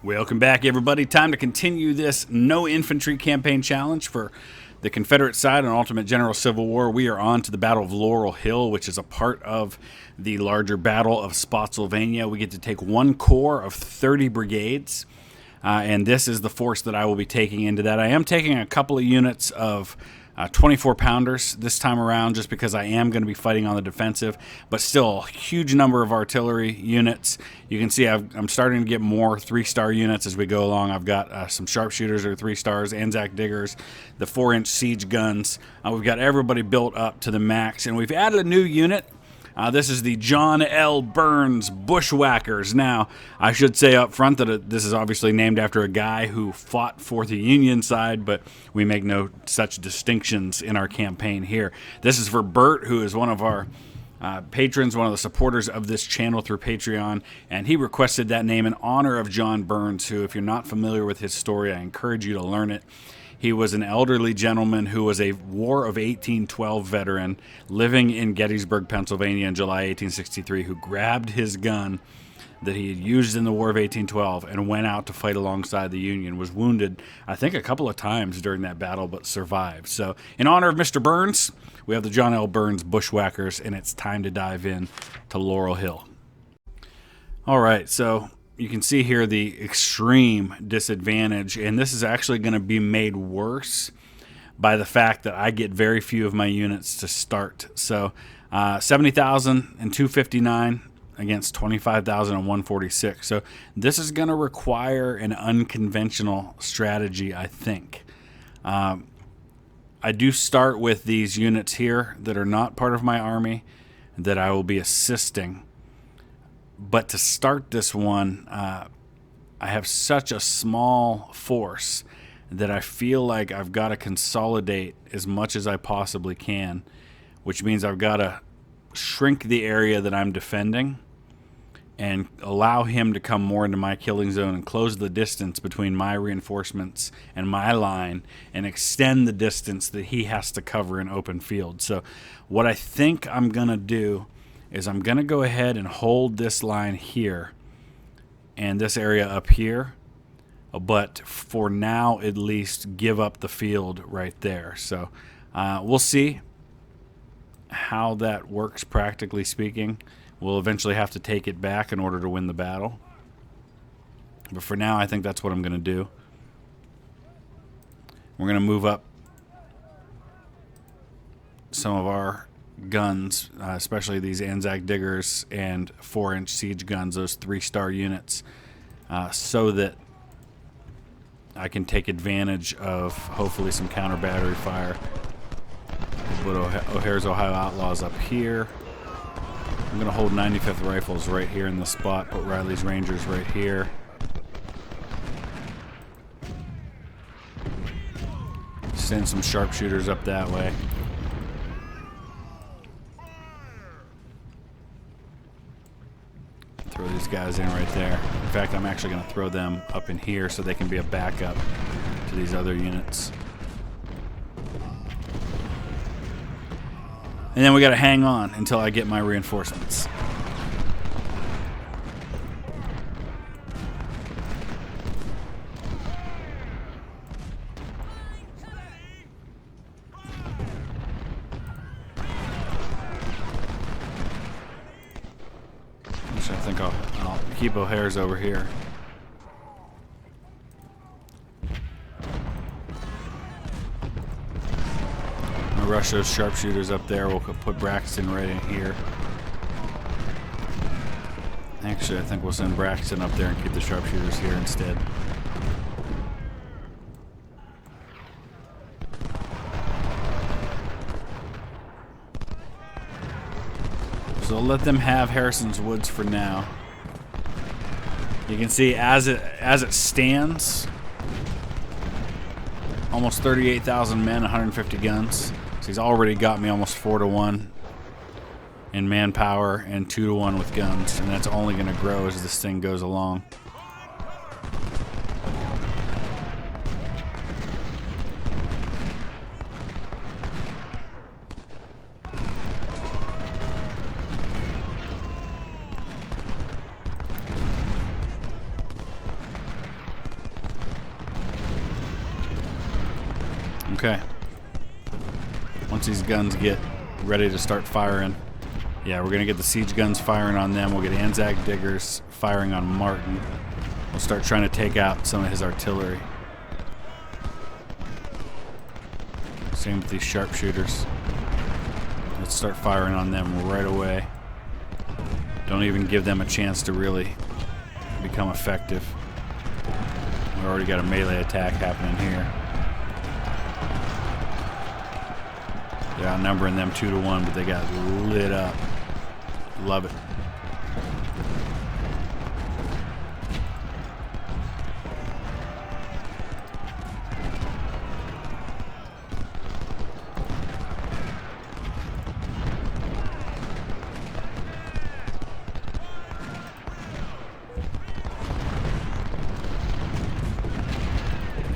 Welcome back, everybody. Time to continue this no infantry campaign challenge for the Confederate side on Ultimate General Civil War. We are on to the Battle of Laurel Hill, which is a part of the larger Battle of SPOTSYLVANIA. We get to take one corps of 30 brigades, and this is the force that I will be taking into that. I am taking a couple of units of 24-pounders this time around just because I am going to be fighting on the defensive, but still a huge number of artillery units. You can see I'm starting to get more 3-star units as we go along. I've got some sharpshooters that are 3 stars, Anzac diggers, the 4-inch siege guns. We've got everybody built up to the max, and we've added a new unit. This is the John L. Burns Bushwhackers. Now, I should say up front that this is obviously named after a guy who fought for the Union side, but we make no such distinctions in our campaign here. This is for Bert, who is one of our patrons, one of the supporters of this channel through Patreon, and he requested that name in honor of John Burns, who, if you're not familiar with his story, I encourage you to learn it. He was an elderly gentleman who was a War of 1812 veteran living in Gettysburg, Pennsylvania in July 1863, who grabbed his gun that he had used in the War of 1812 and went out to fight alongside the Union, was wounded, I think, a couple of times during that battle, but survived. So in honor of Mr. Burns, we have the John L. Burns Bushwhackers, and it's time to dive in to Laurel Hill. All right, so you can see here the extreme disadvantage, and this is actually going to be made worse by the fact that I get very few of my units to start. So 70,259 against 25,146. So this is going to require an unconventional strategy, I think. I do start with these units here that are not part of my army that I will be assisting. But to start this one, I have such a small force that I feel like I've got to consolidate as much as I possibly can, which means I've got to shrink the area that I'm defending and allow him to come more into my killing zone and close the distance between my reinforcements and my line and extend the distance that he has to cover in open field. So what I think I'm going to do is I'm going to go ahead and hold this line here and this area up here, but for now at least give up the field right there. So we'll see how that works practically speaking. We'll eventually have to take it back in order to win the battle. But for now, I think that's what I'm going to do. We're going to move up some of our guns, especially these Anzac diggers and 4-inch siege guns, those 3-star units, so that I can take advantage of hopefully some counter battery fire. We'll put O'Hare's Ohio Outlaws up here. I'm going to hold 95th Rifles right here in the spot, put Riley's Rangers right here. Send some sharpshooters up that way. Throw these guys in right there. In fact, I'm actually going to throw them up in here so they can be a backup to these other units. And then we got to hang on until I get my reinforcements. Actually, I think I'll keep O'Hare's over here. Rush those sharpshooters up there. We'll put Braxton right in here. Actually, I think we'll send Braxton up there and keep the sharpshooters here instead. So I'll let them have Harrison's Woods for now. You can see as it stands, almost 38,000 men, 150 guns. He's already got me almost 4-to-1 in manpower and 2-to-1 with guns, and that's only going to grow as this thing goes along. Okay. Once these guns get ready to start firing, yeah, we're going to get the siege guns firing on them. We'll get Anzac diggers firing on Martin. We'll start trying to take out some of his artillery. Same with these sharpshooters. Let's start firing on them right away. Don't even give them a chance to really become effective. We already got a melee attack happening here. They're outnumbering them 2-1, but they got lit up. Love it.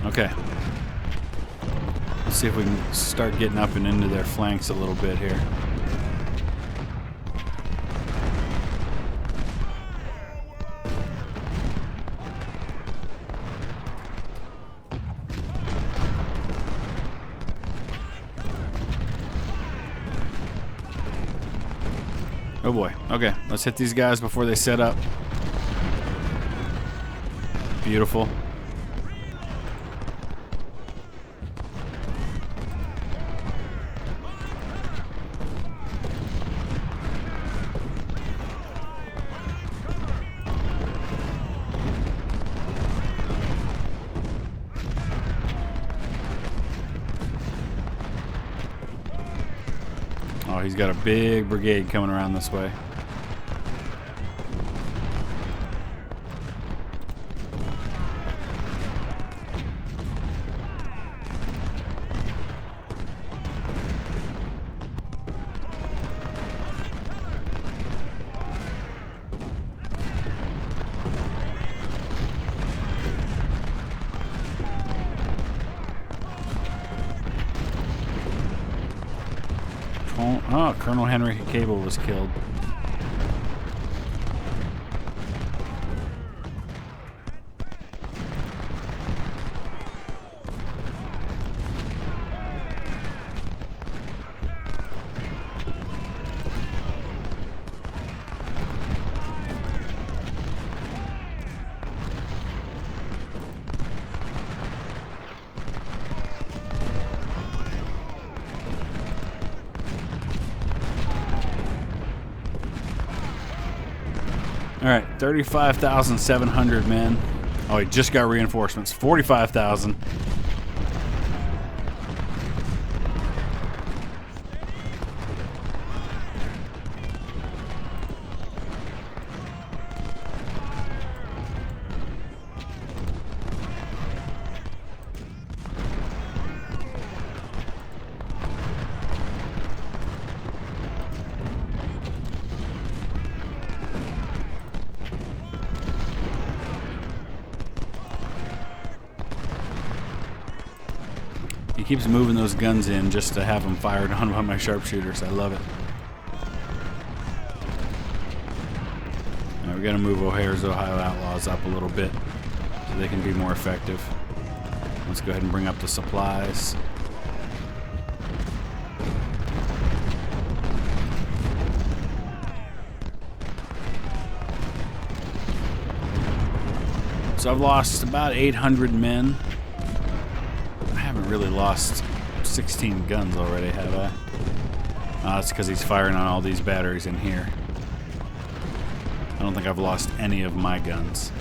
Okay. Let's see if we can start getting up and into their flanks a little bit here. Oh boy. Okay, let's hit these guys before they set up. Beautiful. Oh, he's got a big brigade coming around this way. Oh, Colonel Henry Cable was killed. All right, 35,700 men. Oh, he just got reinforcements. 45,000. He keeps moving those guns in just to have them fired on by my sharpshooters. I love it. All right, we got to move O'Hare's Ohio Outlaws up a little bit so they can be more effective. Let's go ahead and bring up the supplies. So I've lost about 800 men. Really lost 16 guns already, have I? That's because he's firing on all these batteries in here. I don't think I've lost any of my guns.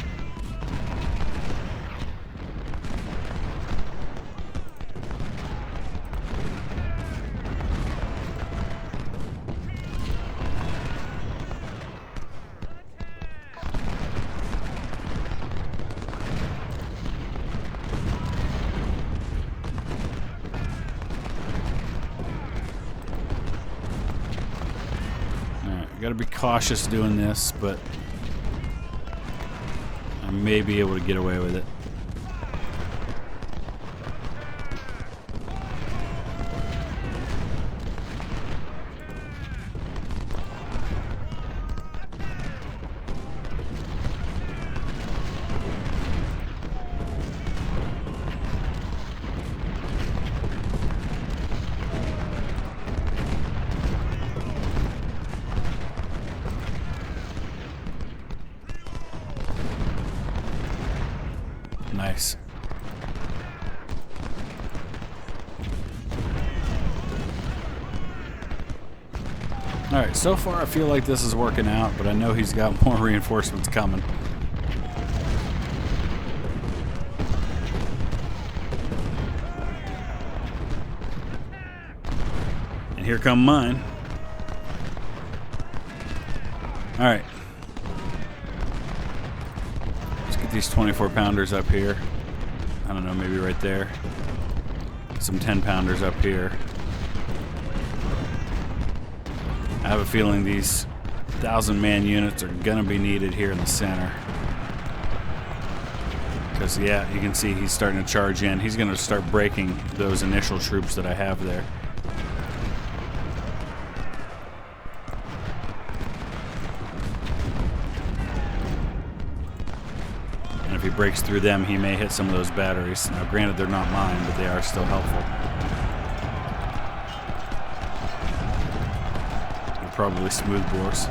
Got to be cautious doing this, but I may be able to get away with it. Nice. Alright, so far I feel like this is working out, but I know he's got more reinforcements coming. And here come mine. Alright. Let's get these 24-pounders up here. I don't know, maybe right there. Some 10-pounders up here. I have a feeling these 1,000-man units are going to be needed here in the center. Because, yeah, you can see he's starting to charge in. He's going to start breaking those initial troops that I have there. And if he breaks through them, he may hit some of those batteries. Now, granted, they're not mine, but they are still helpful. Probably smooth bores.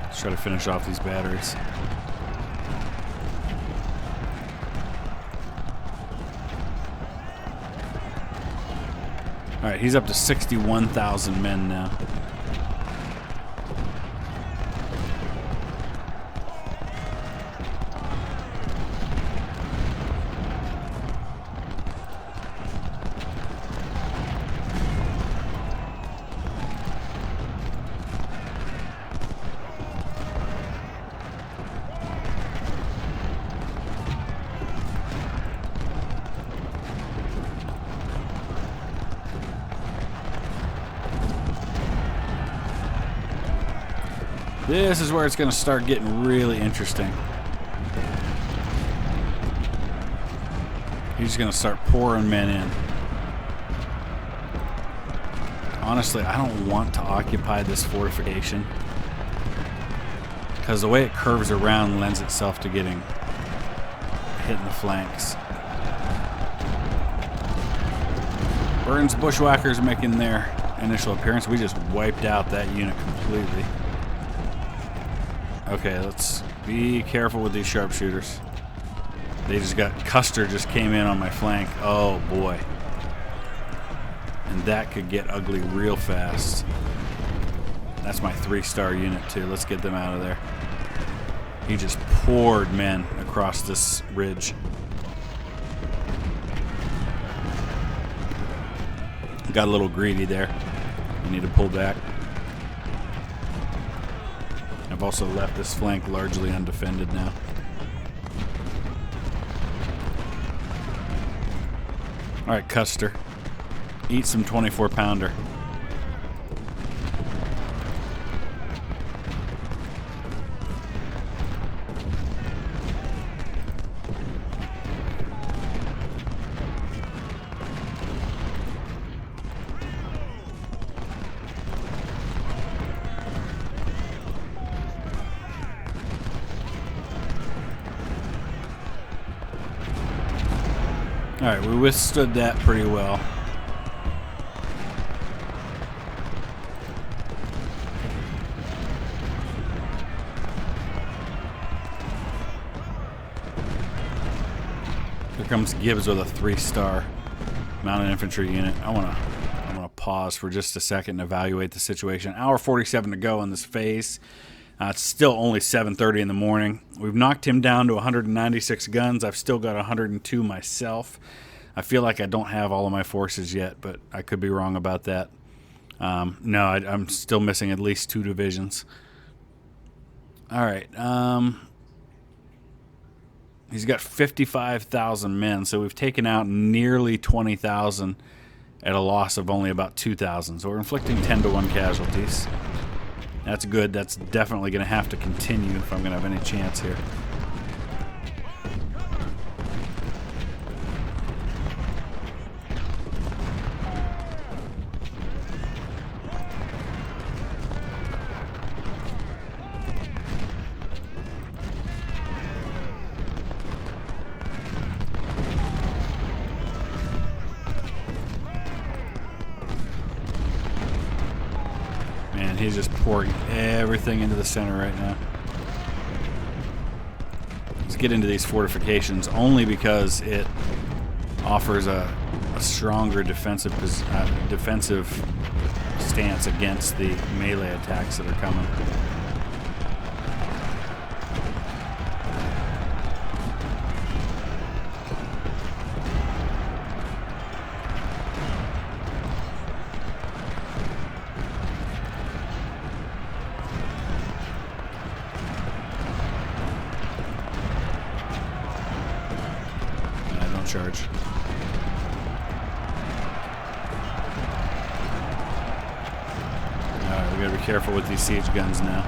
Let's try to finish off these batteries. Alright, he's up to 61,000 men now. This is where it's going to start getting really interesting. He's going to start pouring men in. Honestly, I don't want to occupy this fortification, because the way it curves around lends itself to getting hit in the flanks. Burns Bushwhackers making their initial appearance. We just wiped out that unit completely. Okay, let's be careful with these sharpshooters. They just got... Custer just came in on my flank. Oh, boy. And that could get ugly real fast. That's my 3-star unit, too. Let's get them out of there. He just poured men across this ridge. Got a little greedy there. We need to pull back. I've also left this flank largely undefended now. Alright, Custer. Eat some 24-pounder. Alright, we withstood that pretty well. Here comes Gibbs with a 3-star mounted infantry unit. I'm gonna pause for just a second and evaluate the situation. Hour 47 to go in this phase. It's still only 7:30 in the morning. We've knocked him down to 196 guns. I've still got 102 myself. I feel like I don't have all of my forces yet, but I could be wrong about that. No, I'm still missing at least 2 divisions. All right. He's got 55,000 men, so we've taken out nearly 20,000 at a loss of only about 2,000. So we're inflicting 10-to-1 casualties. That's good. That's definitely going to have to continue if I'm going to have any chance here. Man, he's just pouring everything into the center right now. get into these fortifications only because it offers a stronger defensive stance against the melee attacks that are coming. Charge. Alright, we gotta be careful with these siege guns now.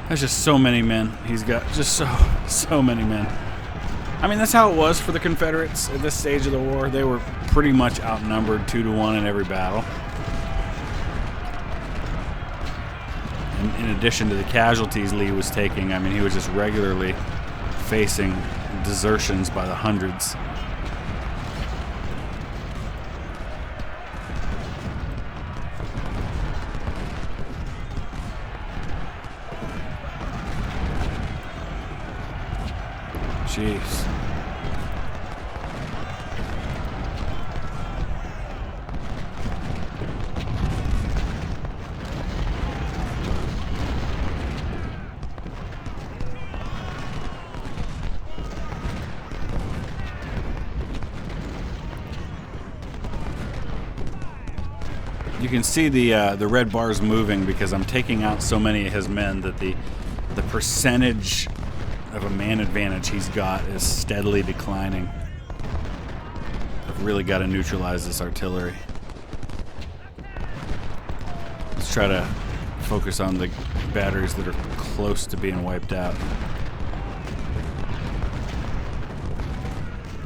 There's just so many men. He's got just so many men. I mean, that's how it was for the Confederates at this stage of the war. They were pretty much outnumbered 2-to-1 in every battle. And in addition to the casualties Lee was taking, I mean, he was just regularly facing desertions by the hundreds. Jeez. You can see the red bars moving because I'm taking out so many of his men that the percentage of a man advantage he's got is steadily declining. I've really got to neutralize this artillery. Let's try to focus on the batteries that are close to being wiped out.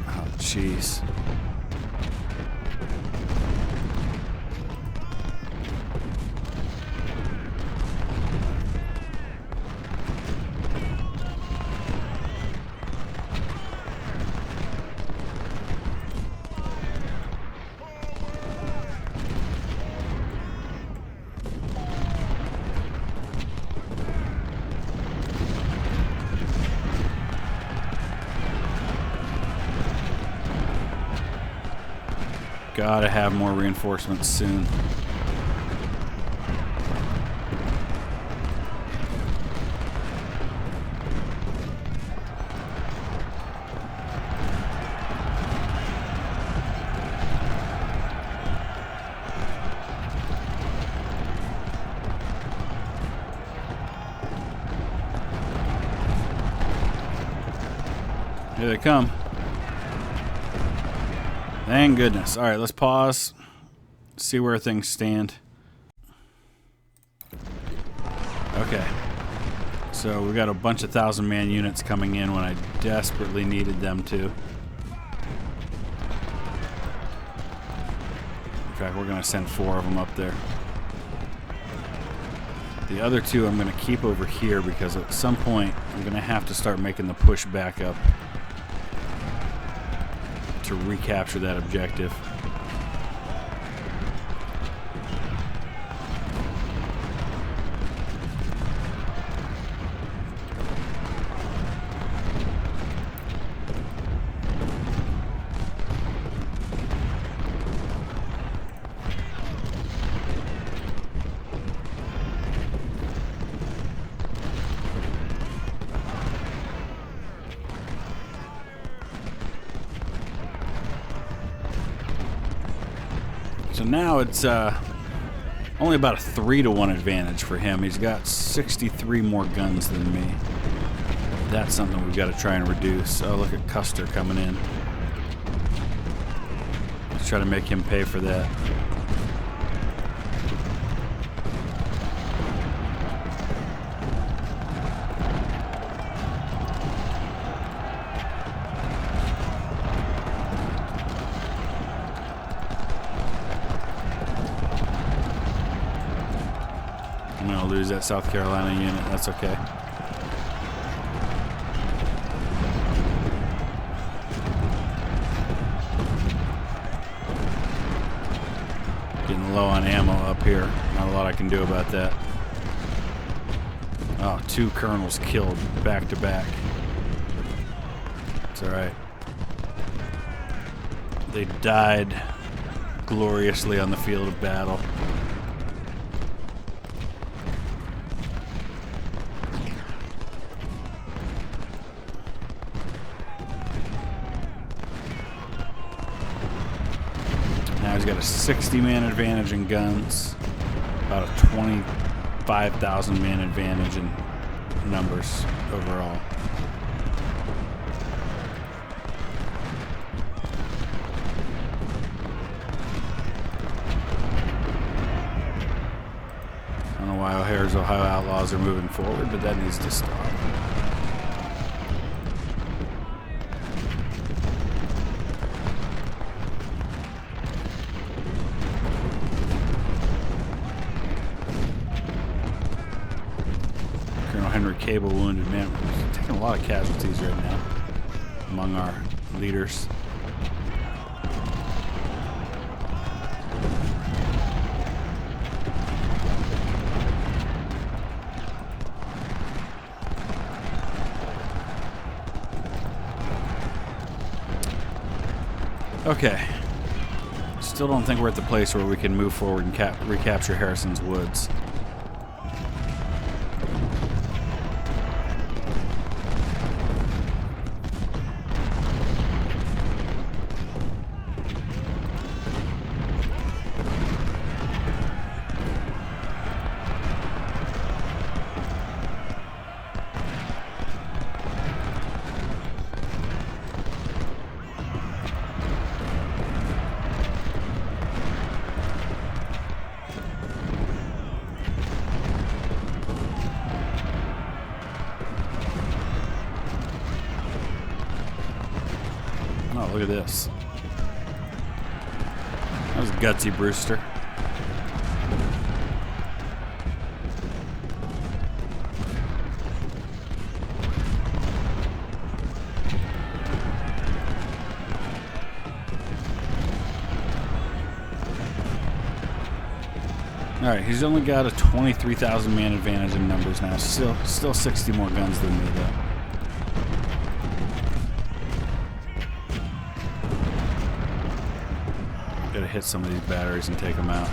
Oh, jeez. Gotta have more reinforcements soon. Here they come. Thank goodness. All right, let's pause. See where things stand. Okay. So we got a bunch of 1,000-man units coming in when I desperately needed them to. In fact, we're going to send 4 of them up there. The other 2 I'm going to keep over here because at some point I'm going to have to start making the push back up to recapture that objective. So now it's only about a 3-to-1 advantage for him. He's got 63 more guns than me. That's something we've got to try and reduce. Oh, look at Custer coming in. try to make him pay for that. I'm going to lose that South Carolina unit. That's okay. Getting low on ammo up here. Not a lot I can do about that. Oh, 2 colonels killed back to back. It's alright. They died gloriously on the field of battle. Now he's got a 60-man advantage in guns, about a 25,000-man advantage in numbers overall. I don't know why O'Hare's Ohio Outlaws are moving forward, but that needs to stop. Henry Cable wounded. Man, we're taking a lot of casualties right now among our leaders. Okay. Still don't think we're at the place where we can move forward and recapture Harrison's Woods. Oh, look at this. That was gutsy, Brewster. Alright, he's only got a 23,000 man advantage in numbers now. Still 60 more guns than me, though. Gotta hit some of these batteries and take them out.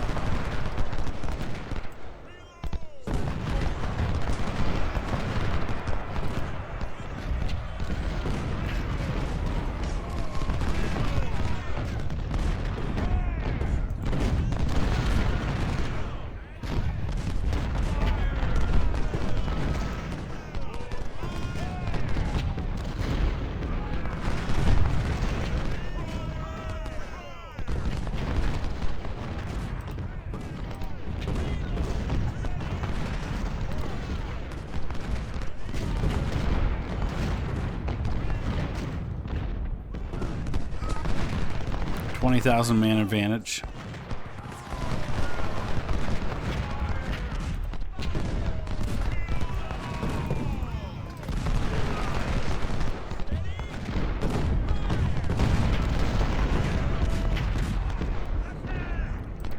$20,000 man advantage.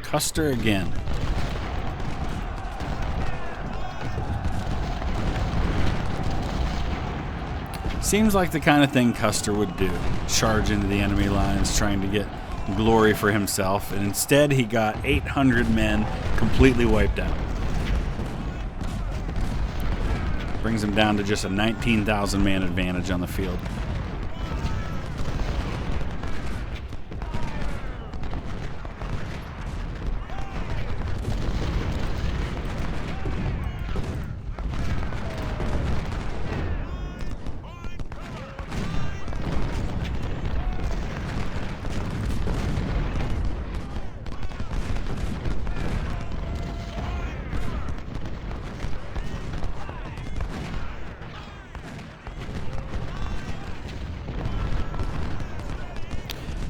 Custer again. Seems like the kind of thing Custer would do. Charge into the enemy lines trying to get glory for himself, and instead he got 800 men completely wiped out. Brings him down to just a 19,000 man advantage on the field.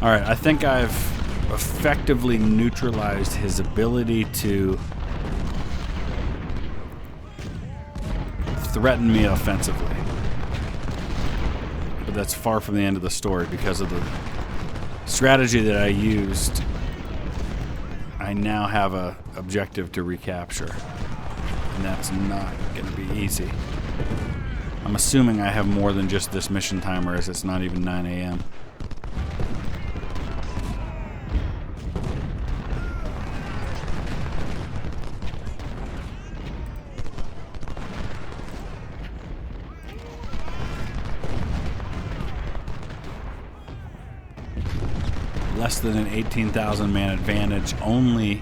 Alright, I think I've effectively neutralized his ability to threaten me offensively. But that's far from the end of the story because of the strategy that I used. I now have a objective to recapture, and that's not going to be easy. I'm assuming I have more than just this mission timer, as it's not even 9 a.m. Less than an 18,000 man advantage, only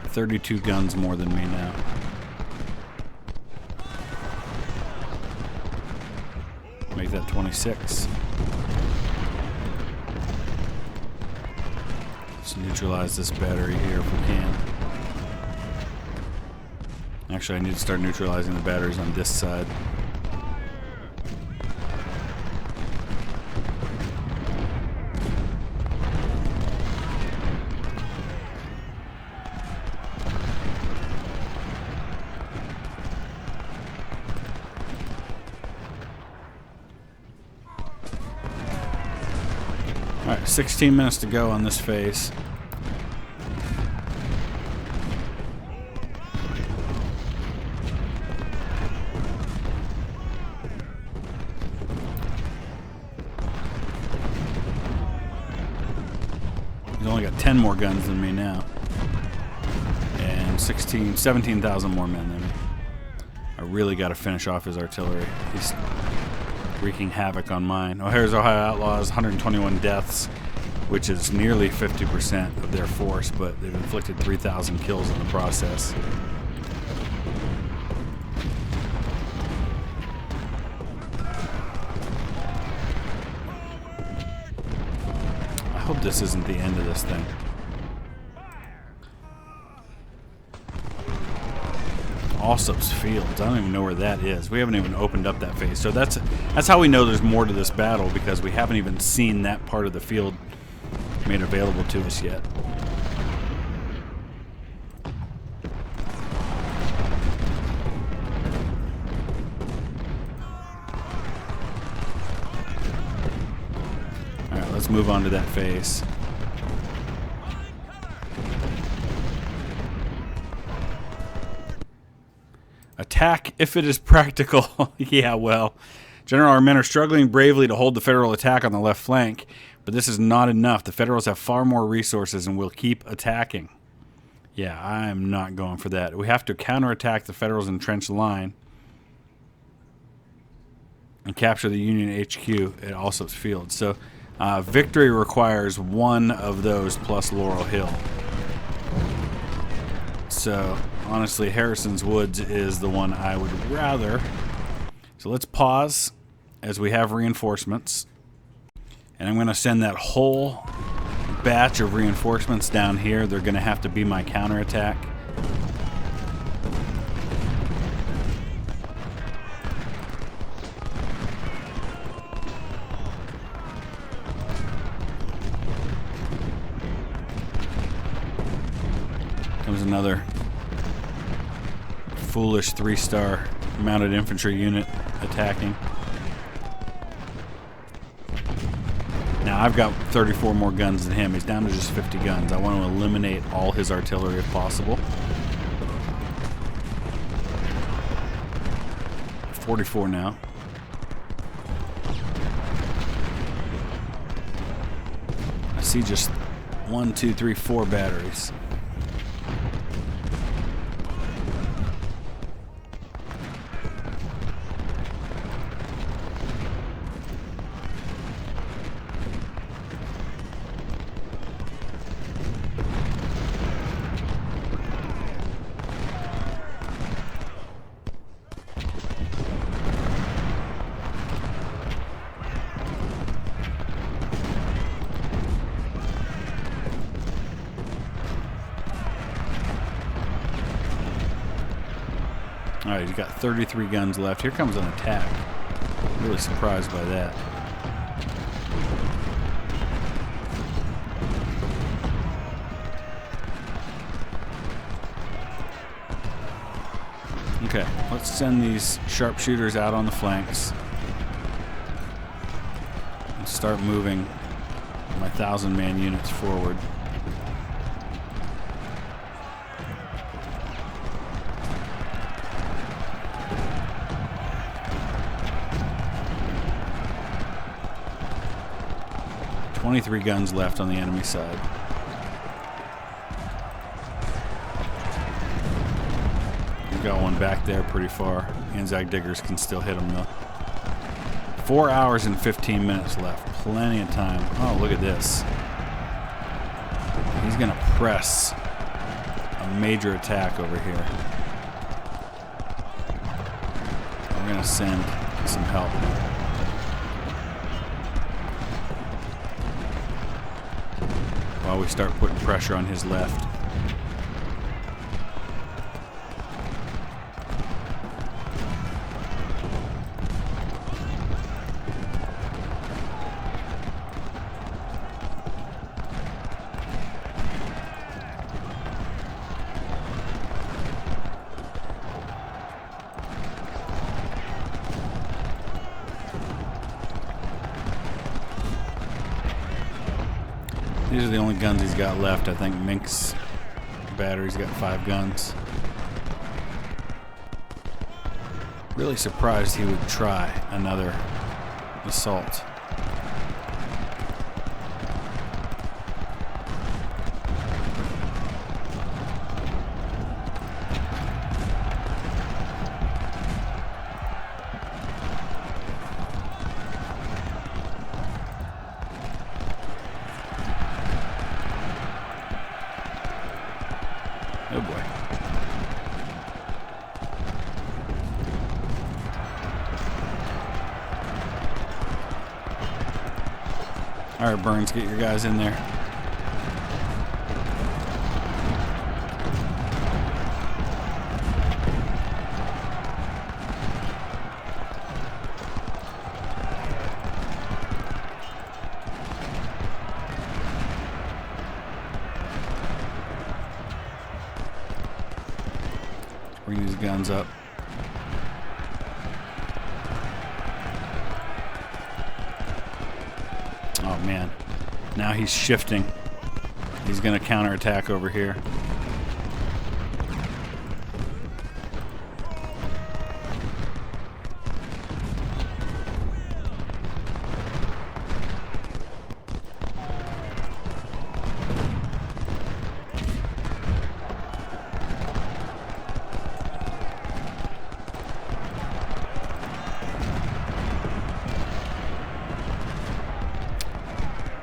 32 guns more than me now. Make that 26. Let's neutralize this battery here if we can. Actually, I need to start neutralizing the batteries on this side. Alright, 16 minutes to go on this phase. He's only got 10 more guns than me now. And 17,000 more men than me. I really got to finish off his artillery. He's wreaking havoc on mine. Oh, here's Ohio Outlaws, 121 deaths, which is nearly 50% of their force, but they've inflicted 3,000 kills in the process. I hope this isn't the end of this thing. Allsup's Fields. I don't even know where that is. We haven't even opened up that phase. So that's how we know there's more to this battle, because we haven't even seen that part of the field made available to us yet. Alright, let's move on to that phase. Attack if it is practical. Yeah, well, General, our men are struggling bravely to hold the Federal attack on the left flank, but this is not enough. The Federals have far more resources and will keep attacking. Yeah, I'm not going for that. We have to counterattack the Federals' entrenched line and capture the Union HQ at Allsup's Field. So victory requires one of those plus Laurel Hill. So honestly, Harrison's Woods is the one I would rather. So let's pause as we have reinforcements. And I'm going to send that whole batch of reinforcements down here. They're going to have to be my counterattack. Comes another foolish 3-star mounted infantry unit attacking. Now I've got 34 more guns than him. He's down to just 50 guns. I want to eliminate all his artillery if possible. 44 now. I see just 1, 2, 3, 4 batteries. Alright, he's got 33 guns left. Here comes an attack. I'm really surprised by that. Okay, let's send these sharpshooters out on the flanks and start moving my 1,000-man units forward. "23 guns left on the enemy side." Got one back there pretty far. Anzac diggers can still hit them though. 4 hours and 15 minutes left. Plenty of time. Oh, look at this. He's going to press a major attack over here. We're going to send some help. While we start putting pressure on his left. These are the only guns he's got left. I think Mink's battery's got 5 guns. Really surprised he would try another assault. Oh boy. All right, Burns, get your guys in there. Bring these guns up. Oh man, now he's shifting. He's gonna counterattack over here.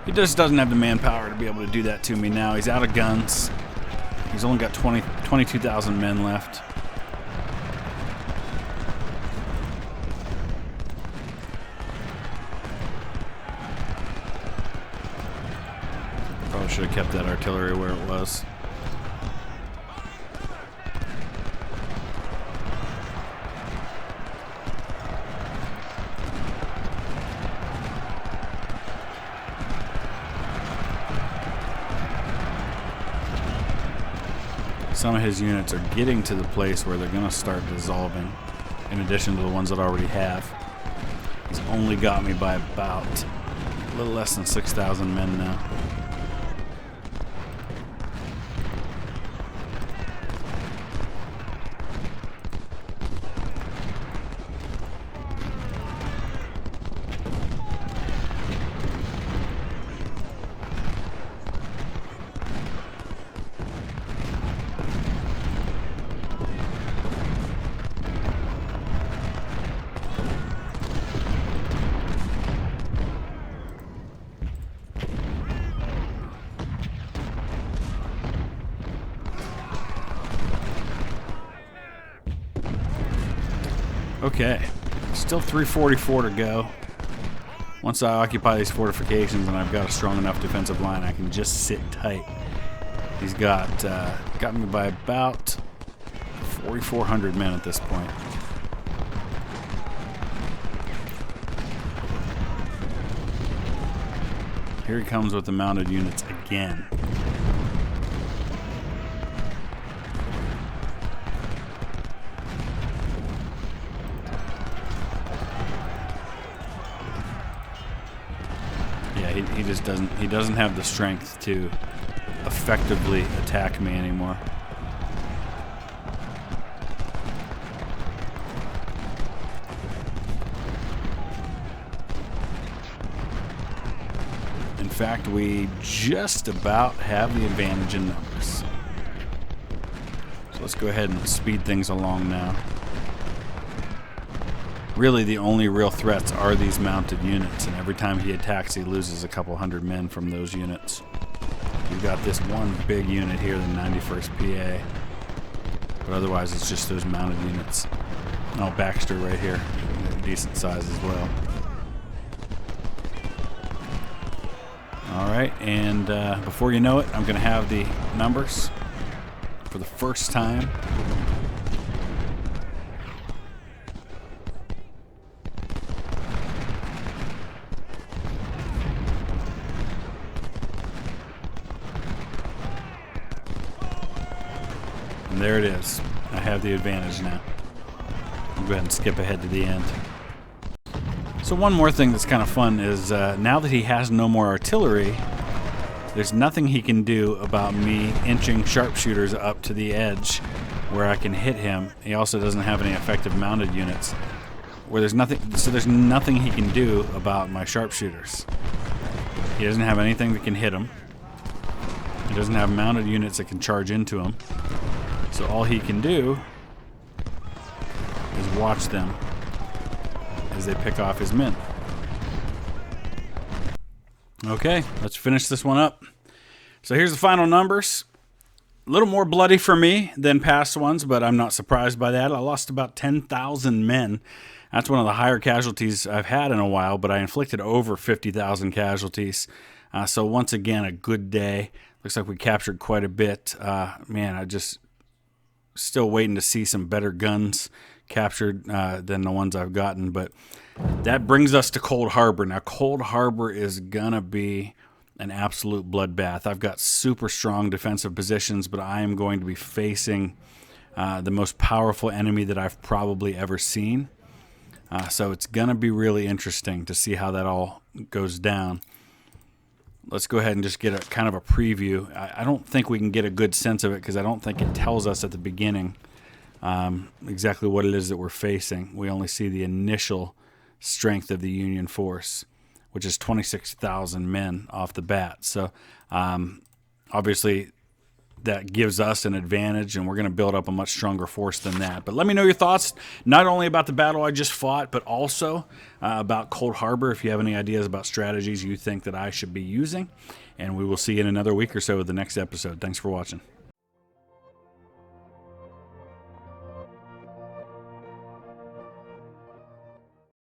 He just doesn't have the manpower to be able to do that to me now. He's out of guns. He's only got 22,000 men left. Probably should have kept that artillery where it was. Some of his units are getting to the place where they're going to start dissolving, in addition to the ones that already have. He's only got me by about a little less than 6,000 men now. Okay, still 344 to go. Once I occupy these fortifications and I've got a strong enough defensive line, I can just sit tight. He's got me by about 4,400 men at this point. Here he comes with the mounted units again. he just doesn't have the strength to effectively attack me anymore. In fact, we just about have the advantage in numbers. So let's go ahead and speed things along now. Really, the only real threats are these mounted units, and every time he attacks, he loses a couple hundred men from those units. We've got this one big unit here, the 91st PA, but otherwise it's just those mounted units. Oh, Baxter right here, decent size as well. All right, and before you know it, I'm going to have the numbers for the first time. And there it is. I have the advantage now. I'll go ahead and skip ahead to the end. So one more thing that's kind of fun is now that he has no more artillery, there's nothing he can do about me inching sharpshooters up to the edge where I can hit him. He also doesn't have any effective mounted units. Where there's nothing, so there's nothing he can do about my sharpshooters. He doesn't have anything that can hit him. He doesn't have mounted units that can charge into him. So all he can do is watch them as they pick off his men. Okay, let's finish this one up. So here's the final numbers. A little more bloody for me than past ones, but I'm not surprised by that. I lost about 10,000 men. That's one of the higher casualties I've had in a while, but I inflicted over 50,000 casualties. So once again, a good day. Looks like we captured quite a bit. Man, I just still waiting to see some better guns captured than the ones I've gotten. But that brings us to Cold Harbor. Now, Cold Harbor is going to be an absolute bloodbath. I've got super strong defensive positions, but I am going to be facing the most powerful enemy that I've probably ever seen. So it's going to be really interesting to see how that all goes down. Let's go ahead and just get a kind of a preview. I don't think we can get a good sense of it because I don't think it tells us at the beginning exactly what it is that we're facing. We only see the initial strength of the Union force, which is 26,000 men off the bat. So obviously that gives us an advantage, and we're going to build up a much stronger force than that. But let me know your thoughts, not only about the battle I just fought, but also about Cold Harbor, if you have any ideas about strategies you think that I should be using. And we will see you in another week or so with the next episode. Thanks for watching.